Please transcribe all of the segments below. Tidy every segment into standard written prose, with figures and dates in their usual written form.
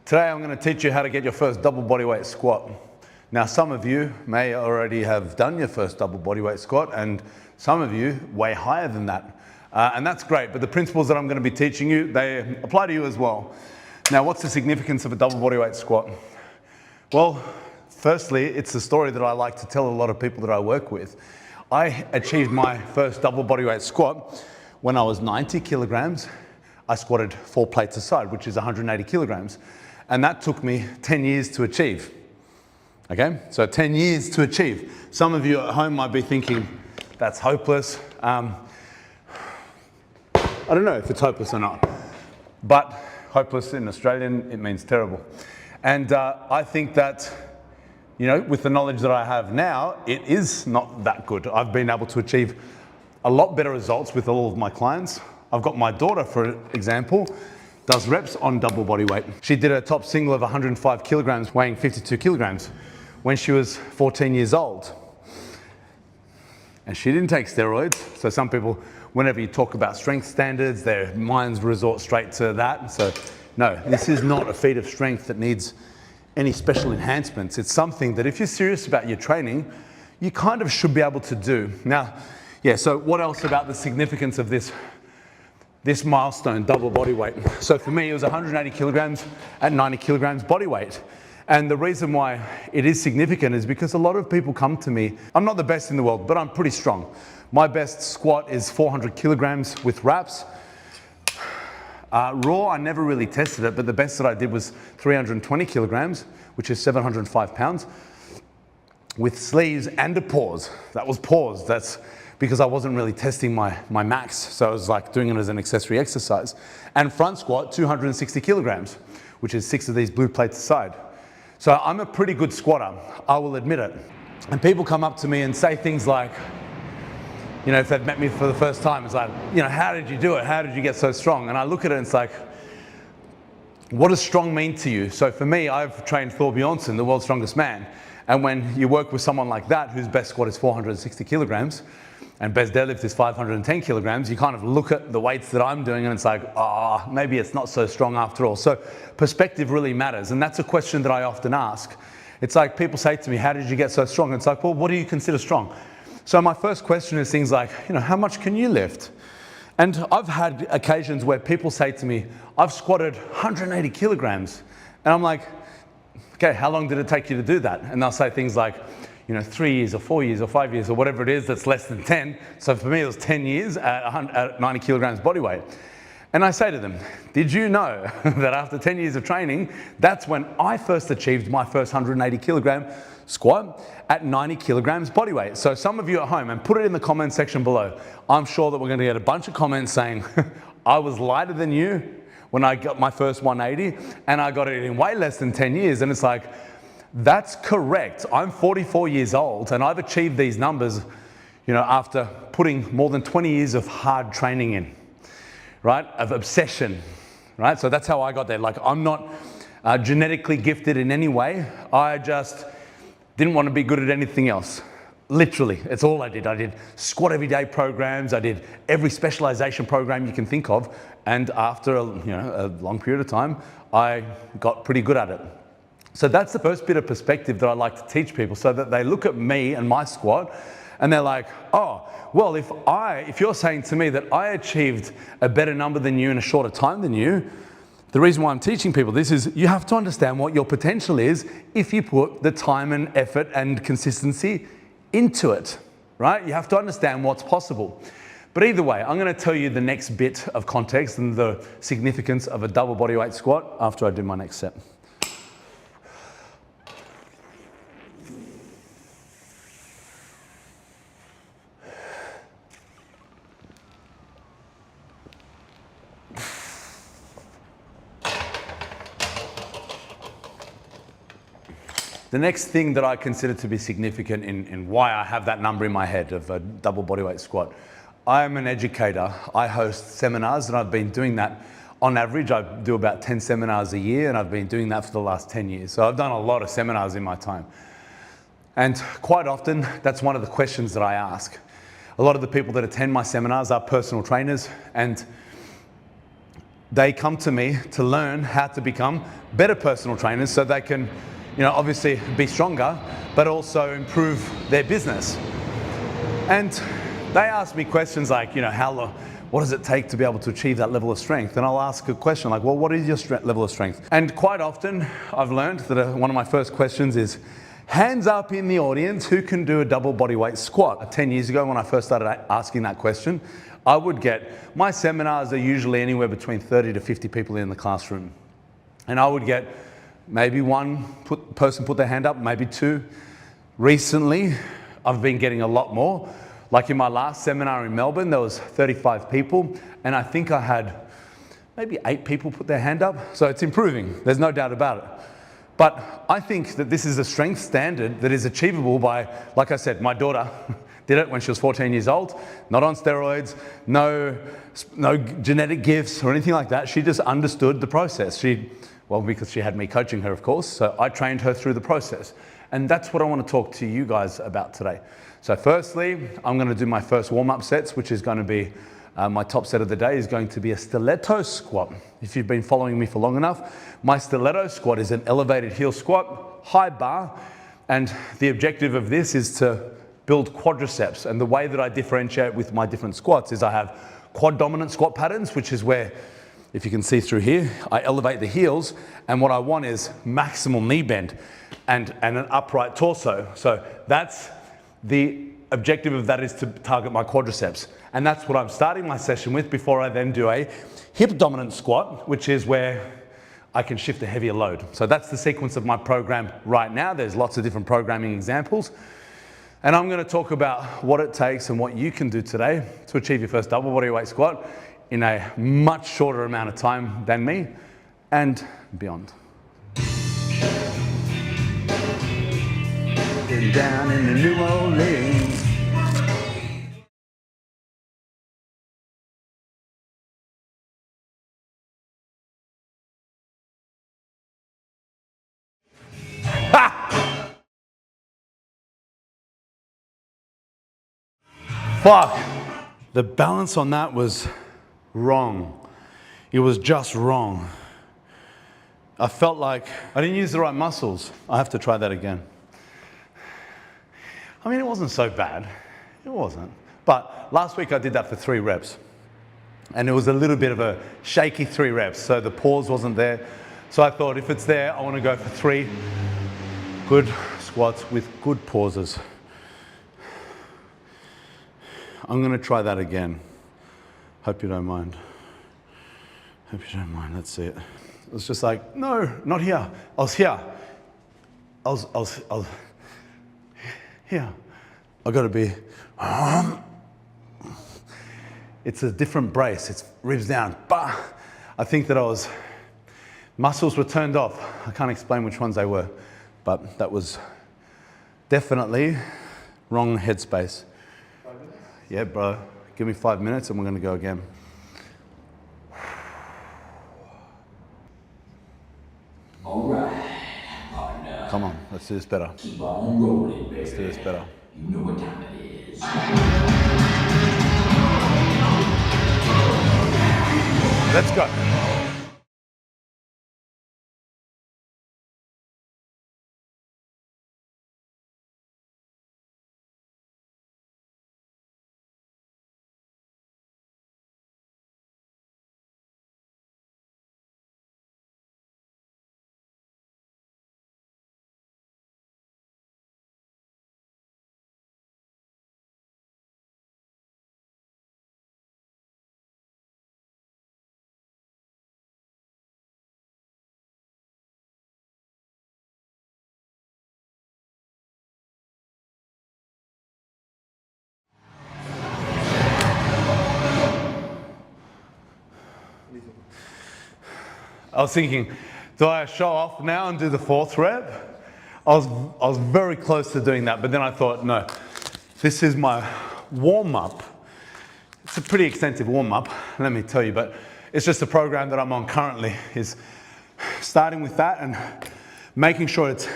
Today I'm going to teach you how to get your first double bodyweight squat. Now some of you may already have done your first double bodyweight squat and some of you way higher than that. And that's great, but the principles that I'm going to be teaching you, they apply to you as well. Now what's the significance of a double bodyweight squat? Well, firstly, it's the story that I like to tell a lot of people that I work with. I achieved my first double bodyweight squat when I was 90 kilograms. I squatted 4 plates aside, which is 180 kilograms. And that took me 10 years to achieve. Okay, so 10 years to achieve. Some of you at home might be thinking, that's hopeless. I don't know if it's hopeless or not, but hopeless in Australian, it means terrible. And I think that, you know, with the knowledge that I have now, it is not that good. I've been able to achieve a lot better results with all of my clients. I've got my daughter, for example, does reps on double body weight. She did a top single of 105 kilograms, weighing 52 kilograms when she was 14 years old. And she didn't take steroids. So some people, whenever you talk about strength standards, their minds resort straight to that. So no, this is not a feat of strength that needs any special enhancements. It's something that if you're serious about your training, you kind of should be able to do. Now, yeah, so what else about the significance of this milestone, double body weight? So for me, it was 180 kilograms at 90 kilograms body weight. And the reason why it is significant is because a lot of people come to me. I'm not the best in the world, but I'm pretty strong. My best squat is 400 kilograms with wraps. Raw, I never really tested it, but the best that I did was 320 kilograms, which is 705 pounds, with sleeves and a pause. That was paused. That's because I wasn't really testing my max. So I was like doing it as an accessory exercise. And front squat, 260 kilograms, which is 6 of these blue plates aside. So I'm a pretty good squatter, I will admit it. And people come up to me and say things like, you know, if they've met me for the first time, it's like, you know, how did you do it? How did you get so strong? And I look at it and it's like, what does strong mean to you? So for me, I've trained Thor Bjornsson, the world's strongest man. And when you work with someone like that, whose best squat is 460 kilograms, and best deadlift is 510 kilograms, you kind of look at the weights that I'm doing and it's like, maybe it's not so strong after all. So perspective really matters. And that's a question that I often ask. It's like people say to me, how did you get so strong? And it's like, well, what do you consider strong? So my first question is things like, you know, how much can you lift? And I've had occasions where people say to me, I've squatted 180 kilograms. And I'm like, okay, how long did it take you to do that? And they'll say things like, you know, 3 years or 4 years or 5 years or whatever it is that's less than 10. So for me, it was 10 years at 90 kilograms body weight. And I say to them, did you know that after 10 years of training, that's when I first achieved my first 180 kilogram squat at 90 kilograms body weight? So some of you at home, and put it in the comment section below. I'm sure that we're going to get a bunch of comments saying, I was lighter than you when I got my first 180 and I got it in way less than 10 years. And it's like, that's correct. I'm 44 years old and I've achieved these numbers, you know, after putting more than 20 years of hard training in, right? Of obsession, right? So that's how I got there. Like, I'm not genetically gifted in any way. I just didn't want to be good at anything else. Literally, it's all I did. I did squat every day programs. I did every specialization program you can think of. And after a long period of time, I got pretty good at it. So that's the first bit of perspective that I like to teach people, so that they look at me and my squat and they're like, oh, well, if you're saying to me that I achieved a better number than you in a shorter time than you, the reason why I'm teaching people this is you have to understand what your potential is if you put the time and effort and consistency into it, right? You have to understand what's possible. But either way, I'm going to tell you the next bit of context and the significance of a double bodyweight squat after I do my next set. The next thing that I consider to be significant in why I have that number in my head of a double bodyweight squat, I'm an educator. I host seminars and I've been doing that on average. I do about 10 seminars a year and I've been doing that for the last 10 years. So I've done a lot of seminars in my time. And quite often, that's one of the questions that I ask. A lot of the people that attend my seminars are personal trainers, and they come to me to learn how to become better personal trainers so they can, obviously be stronger, but also improve their business. And they ask me questions like, what does it take to be able to achieve that level of strength? And I'll ask a question like, well, what is your level of strength? And quite often I've learned that one of my first questions is, hands up in the audience who can do a double body weight squat. 10 years ago when I first started asking that question, I would get, my seminars are usually anywhere between 30 to 50 people in the classroom. And I would get maybe one person put their hand up, maybe two. Recently, I've been getting a lot more. Like in my last seminar in Melbourne, there was 35 people, and I think I had maybe 8 people put their hand up. So it's improving, there's no doubt about it. But I think that this is a strength standard that is achievable by, like I said, my daughter did it when she was 14 years old, not on steroids, no genetic gifts or anything like that. She just understood the process. Because she had me coaching her, of course, so I trained her through the process. And that's what I want to talk to you guys about today. So firstly, I'm going to do my first warm-up sets, which is going to be, my top set of the day is going to be a stiletto squat. If you've been following me for long enough, my stiletto squat is an elevated heel squat, high bar, and the objective of this is to build quadriceps. And the way that I differentiate with my different squats is I have quad dominant squat patterns, which is where, if you can see through here, I elevate the heels, and what I want is maximal knee bend and an upright torso. So that's the objective of that, is to target my quadriceps. And that's what I'm starting my session with before I then do a hip dominant squat, which is where I can shift a heavier load. So that's the sequence of my program right now. There's lots of different programming examples. And I'm going to talk about what it takes and what you can do today to achieve your first double body weight squat in a much shorter amount of time than me and beyond. Down in the New Orleans. Ha! Fuck. The balance on that was wrong. It was just wrong. I felt like I didn't use the right muscles. I have to try that again. I mean, it wasn't so bad. It wasn't. But last week I did that for 3 reps. And it was a little bit of a shaky 3 reps. So the pause wasn't there. So I thought, if it's there, I want to go for 3 good squats with good pauses. I'm going to try that again. Hope you don't mind. Hope you don't mind. Let's see it. It was just like, no, not here. I was here. I was here. I got to be. It's a different brace. It's ribs down. Bah! I think that muscles were turned off. I can't explain which ones they were, but that was definitely wrong headspace. 5 minutes? Yeah, bro. Give me 5 minutes and we're going to go again. All right, partner. Come on, let's do this better. Keep on rolling, baby. Let's do this better. You know what time it is. Let's go. I was thinking, do I show off now and do the 4th rep? I was very close to doing that, but then I thought, no, this is my warm-up. It's a pretty extensive warm-up, let me tell you, but it's just a program that I'm on currently, is starting with that and making sure it's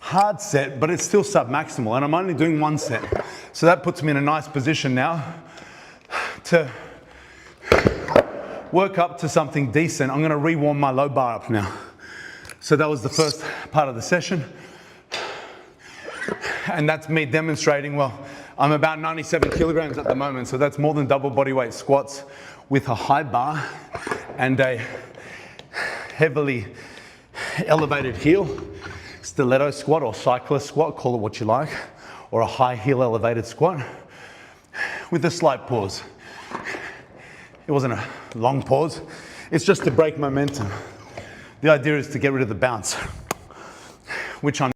hard set, but it's still sub-maximal, and I'm only doing 1 set. So that puts me in a nice position now to work up to something decent. I'm going to re-warm my low bar up now. So that was the first part of the session. And that's me demonstrating, well, I'm about 97 kilograms at the moment, so that's more than double body weight squats with a high bar and a heavily elevated heel, stiletto squat or cyclist squat, call it what you like, or a high heel elevated squat with a slight pause. It wasn't a long pause, it's just to break momentum. The idea is to get rid of the bounce, which I'm